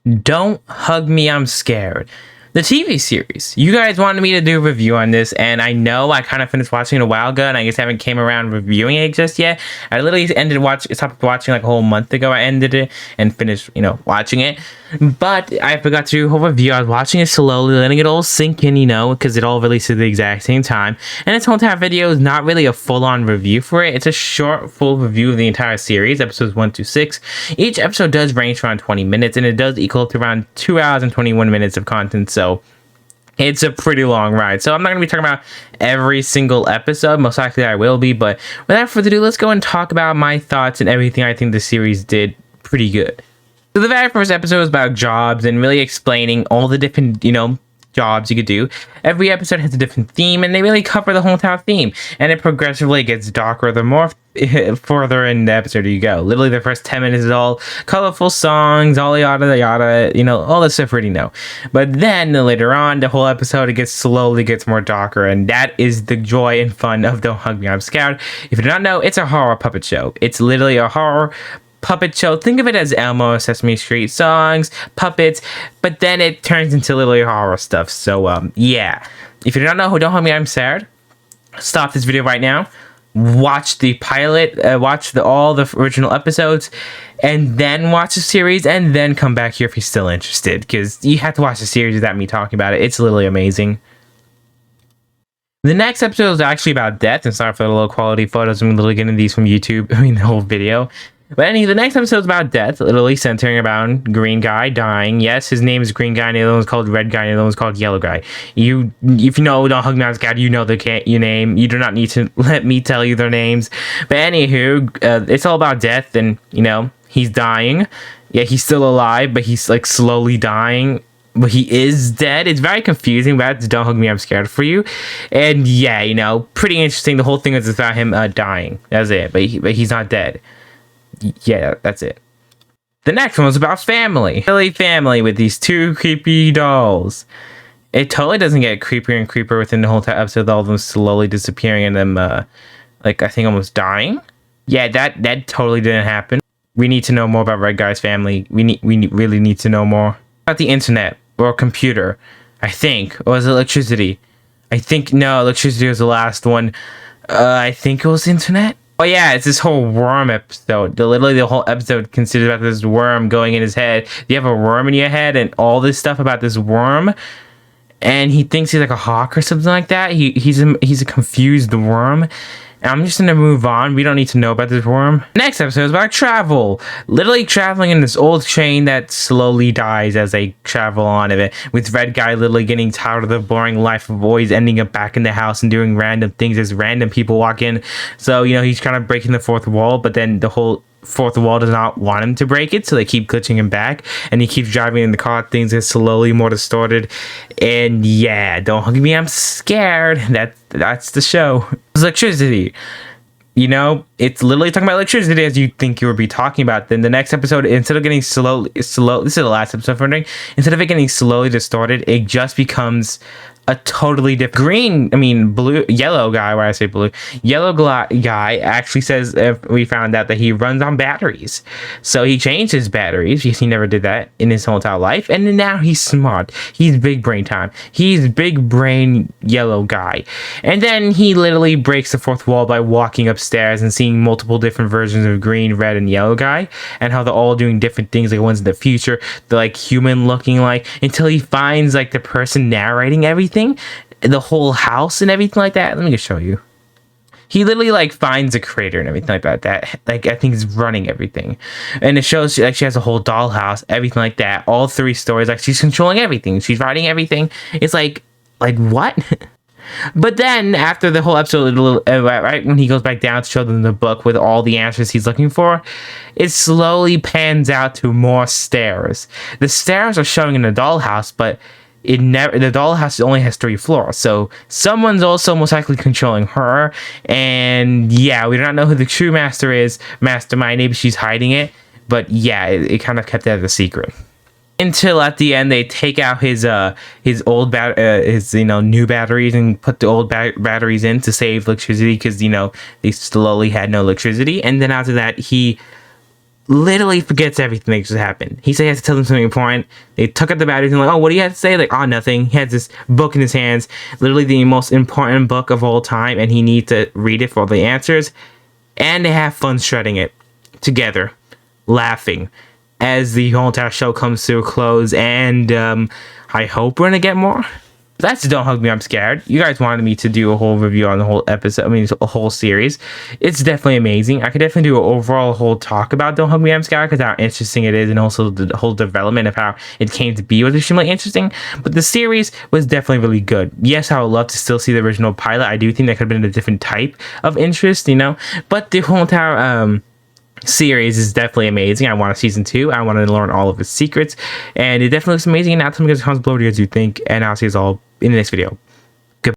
Don't Hug Me, I'm Scared. The TV series. You guys wanted me to do a review on this, and I know I kind of finished watching it a while ago, and I just haven't came around reviewing it just yet. I literally stopped watching like a whole month ago. I ended it and finished, watching it. But I forgot to do a whole review. I was watching it slowly, letting it all sink in, because it all released at the exact same time. And this whole entire video is not really a full-on review for it. It's a short, full review of the entire series, episodes 1 to 6. Each episode does range around 20 minutes, and it does equal to around 2 hours and 21 minutes of content, so it's a pretty long ride. So I'm not going to be talking about every single episode. Most likely I will be, but without further ado, let's go and talk about my thoughts and everything I think the series did pretty good. So the very first episode was about jobs and really explaining all the different, jobs you could do. Every episode has a different theme, and they really cover the whole entire theme. And it progressively gets darker the more further in the episode you go. Literally, the first 10 minutes is all colorful songs, all yada yada, all the stuff we already know. But then later on, the whole episode it slowly gets more darker, and that is the joy and fun of Don't Hug Me, I'm Scared. If you do not know, it's a horror puppet show. It's literally a horror puppet show. Think of it as Elmo, Sesame Street songs, puppets, but then it turns into literally horror stuff. So yeah, if you do not know who Don't Hug Me, I'm Scared, stop this video right now, watch the pilot, watch all the original episodes, and then watch the series, and then come back here if you're still interested, because you have to watch the series without me talking about it. It's literally amazing. The next episode is actually about death, and sorry for the low quality photos. I'm literally getting these from YouTube, the whole video. But anyway, the next episode is about death, literally centering around Green Guy dying. Yes, his name is Green Guy, and the other one's called Red Guy, and the other one's called Yellow Guy. If you know Don't Hug Me, I'm Scared, you know your name. You do not need to let me tell you their names. But anywho, it's all about death, and, he's dying. Yeah, he's still alive, but he's, slowly dying. But he is dead. It's very confusing, but that's Don't Hug Me, I'm Scared for you. And yeah, pretty interesting. The whole thing is about him dying. That's it. But he's not dead. Yeah, that's it. The next one was about family. Really family with these two creepy dolls. It totally doesn't get creepier and creepier within the whole episode, all of them slowly disappearing and them, I think almost dying. Yeah, that totally didn't happen. We need to know more about Red Guy's family. We really need to know more about the internet or computer, I think. Or was it electricity? No, electricity was the last one. I think it was internet. Oh yeah, it's this whole worm episode. Literally the whole episode considers about this worm going in his head. You have a worm in your head and all this stuff about this worm. And he thinks he's like a hawk or something like that. He's a confused worm. And I'm just gonna move on. We don't need to know about this worm. Next episode is about travel. Literally traveling in this old train that slowly dies as they travel on of it. With Red Guy literally getting tired of the boring life of always ending up back in the house and doing random things as random people walk in. So, he's kind of breaking the fourth wall, but then the whole fourth wall does not want him to break it, so they keep glitching him back, and he keeps driving in the car. Things get slowly more distorted, and yeah, Don't Hug Me, I'm Scared. That's the show. It's electricity. It's literally talking about electricity as you think you would be talking about. Then the next episode, instead of getting slow, this is the last episode for me. Instead of it getting slowly distorted, it just becomes a totally different yellow guy. Why I say blue? Yellow guy actually says, if we found out, that he runs on batteries. So he changed his batteries because he never did that in his whole entire life. And then now he's smart. He's big brain time. He's big brain yellow guy. And then he literally breaks the fourth wall by walking upstairs and seeing multiple different versions of green, red, and yellow guy, and how they're all doing different things. Like one's in the future, they're human looking, until he finds the person narrating everything. The whole house and everything like that. Let me just show you. He literally finds a creator and everything like that. I think he's running everything, and it shows she has a whole dollhouse, everything like that. All 3 stories. She's controlling everything. She's writing everything. It's like what? But then after the whole episode, right when he goes back down to show them the book with all the answers he's looking for, it slowly pans out to more stairs. The stairs are showing in the dollhouse, but the dollhouse only has 3 floors, so someone's also most likely controlling her. And yeah, we do not know who the true mastermind. Maybe she's hiding it, but yeah, it kind of kept that as a secret until at the end they take out his old new batteries and put the old batteries in to save electricity, because they slowly had no electricity. And then after that, he literally forgets everything that just happened. He said he has to tell them something important. They took out the batteries and like, oh, what do you have to say? Like, oh, nothing. He has this book in his hands, literally the most important book of all time, and he needs to read it for all the answers. And they have fun shredding it together, laughing as the whole entire show comes to a close. And I hope we're gonna get more. That's Don't Hug Me, I'm Scared. You guys wanted me to do a whole review on the whole episode, a whole series. It's definitely amazing. I could definitely do an overall whole talk about Don't Hug Me, I'm Scared, because how interesting it is, and also the whole development of how it came to be was extremely interesting. But the series was definitely really good. Yes, I would love to still see the original pilot. I do think that could have been a different type of interest, but the whole entire series is definitely amazing. I want a season 2. I want to learn all of its secrets, and it definitely looks amazing. And now tell me guys in the comments below what you guys do think, and I'll see you all in the next video.